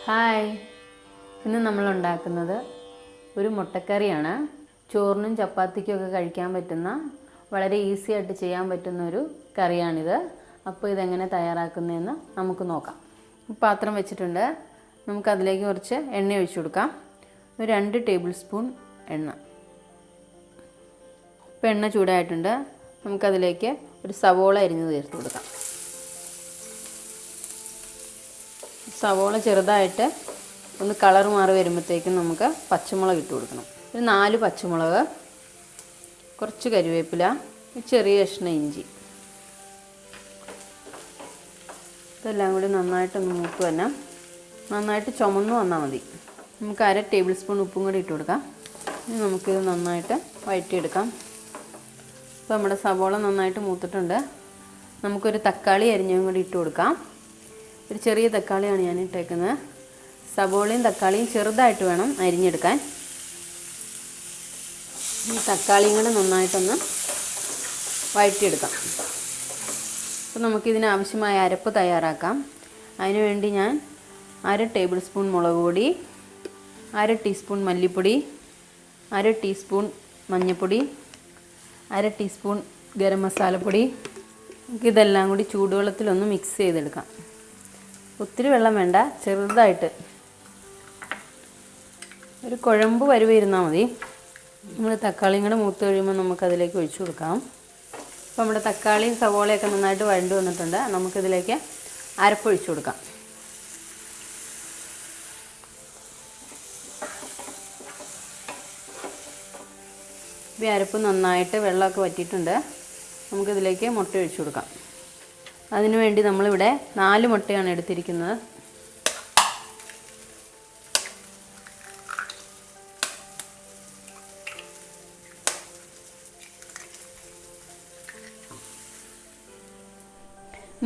Hi, ഇന്ന് നമ്മൾ ഉണ്ടാക്കുന്നത് ഒരു മുട്ടക്കറിയാണ്. ചോറിനും ചപ്പാത്തിക്കൊക്കെ കഴിക്കാൻ പറ്റുന്ന വളരെ ഈസി ആയിട്ട് ചെയ്യാൻ പറ്റുന്ന ഒരു കറിയാണിത്. അപ്പോൾ ഇതെങ്ങനെ തയ്യാറാക്കുന്നതെന്ന് നമുക്ക് നോക്കാം. പാത്രം വെച്ചിട്ടുണ്ട്. നമുക്കതിലേക്ക് കുറച്ച് എണ്ണ ഒഴിച്ചു കൊടുക്കാം. ഒരു 2 ടേബിൾ സ്പൂൺ എണ്ണ. ഇപ്പോൾ എണ്ണ ചൂടായിട്ടുണ്ട്. നമുക്കതിലേക്ക് ഒരു സവോള അരിഞ്ഞ് ചേർത്ത് കൊടുക്കാം. സവോള ചെറുതായിട്ട് ഒന്ന് കളർ മാറി വരുമ്പോഴത്തേക്കും നമുക്ക് പച്ചമുളക് ഇട്ട് കൊടുക്കണം. ഒരു 4 പച്ചമുളക്, കുറച്ച് കരിവേപ്പില, ചെറിയ കഷ്ണം ഇഞ്ചി. ഇതെല്ലാം കൂടി നന്നായിട്ടൊന്ന് മൂത്ത് തന്നെ നന്നായിട്ട് ചുമന്ന് വന്നാൽ മതി. നമുക്ക് 1/2 ടേബിൾ സ്പൂൺ ഉപ്പും കൂടി ഇട്ട് കൊടുക്കാം. ഇനി നമുക്കിത് നന്നായിട്ട് വഴറ്റിയെടുക്കാം. ഇപ്പോൾ നമ്മുടെ സവോള നന്നായിട്ട് മൂത്തിട്ടുണ്ട്. നമുക്കൊരു തക്കാളി അരിഞ്ഞതും കൂടി ഇട്ട് കൊടുക്കാം. ഒരു ചെറിയ തക്കാളിയാണ് ഞാൻ ഇട്ടേക്കുന്നത്. സവോളയും തക്കാളിയും ചെറുതായിട്ട് വേണം അരിഞ്ഞെടുക്കാൻ. ഈ തക്കാളിയും കൂടെ നന്നായിട്ടൊന്ന് വഴറ്റിയെടുക്കാം. അപ്പോൾ നമുക്കിതിന് ആവശ്യമായ അരപ്പ് തയ്യാറാക്കാം. അതിനുവേണ്ടി ഞാൻ 1/2 ടേബിൾ സ്പൂൺ മുളക് പൊടി, 1/2 ടീസ്പൂൺ മല്ലിപ്പൊടി, 1/2 ടീസ്പൂൺ മഞ്ഞൾപ്പൊടി, 1/2 ടീസ്പൂൺ ഗരം മസാലപ്പൊടി. നമുക്കിതെല്ലാം കൂടി ചൂടുവെള്ളത്തിലൊന്ന് മിക്സ് ചെയ്തെടുക്കാം. ഒത്തിരി വെള്ളം വേണ്ട, ചെറുതായിട്ട് ഒരു കുഴമ്പ് പരുവ ഇരുന്നാൽ മതി. നമ്മൾ തക്കാളിയും കൂടെ മൂത്ത് കഴിയുമ്പോൾ നമുക്കതിലേക്ക് ഒഴിച്ചു കൊടുക്കാം. അപ്പോൾ നമ്മുടെ തക്കാളിയും സവോളയൊക്കെ നന്നായിട്ട് വഴണ്ട് വന്നിട്ടുണ്ട്. നമുക്കിതിലേക്ക് അരപ്പൊഴിച്ചു കൊടുക്കാം. ഈ അരപ്പ് നന്നായിട്ട് വെള്ളമൊക്കെ വറ്റിയിട്ടുണ്ട്. നമുക്കിതിലേക്ക് മുട്ട ഒഴിച്ചു കൊടുക്കാം. അതിനുവേണ്ടി നമ്മളിവിടെ 4 മുട്ടയാണ് എടുത്തിരിക്കുന്നത്.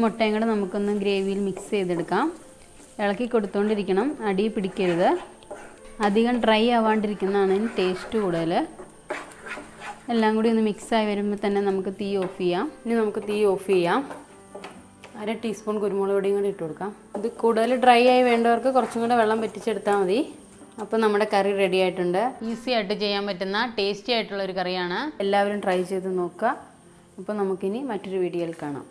മുട്ടയും കൂടെ നമുക്കൊന്ന് ഗ്രേവിയിൽ മിക്സ് ചെയ്തെടുക്കാം. ഇളക്കി കൊടുത്തുകൊണ്ടിരിക്കണം, അടി പിടിക്കരുത്. അധികം ഡ്രൈ ആവാണ്ടിരിക്കുന്നതാണ് ഇതിന് ടേസ്റ്റ് കൂടുതൽ. എല്ലാം കൂടി ഒന്ന് മിക്സായി വരുമ്പോൾ തന്നെ നമുക്ക് തീ ഓഫ് ചെയ്യാം. ഇനി നമുക്ക് തീ ഓഫ് ചെയ്യാം. 1/2 ടീസ്പൂൺ കുരുമുളക് പൊടിയും കൂടി ഇട്ട് കൊടുക്കാം. ഇത് കൂടുതൽ ഡ്രൈ ആയി വേണ്ടവർക്ക് കുറച്ചും കൂടെ വെള്ളം വറ്റിച്ചെടുത്താൽ മതി. അപ്പോൾ നമ്മുടെ കറി റെഡി ആയിട്ടുണ്ട്. ഈസി ആയിട്ട് ചെയ്യാൻ പറ്റുന്ന ടേസ്റ്റി ആയിട്ടുള്ളൊരു കറിയാണ്. എല്ലാവരും ട്രൈ ചെയ്ത് നോക്കുക. അപ്പോൾ നമുക്കിനി മറ്റൊരു വീഡിയോയിൽ കാണാം.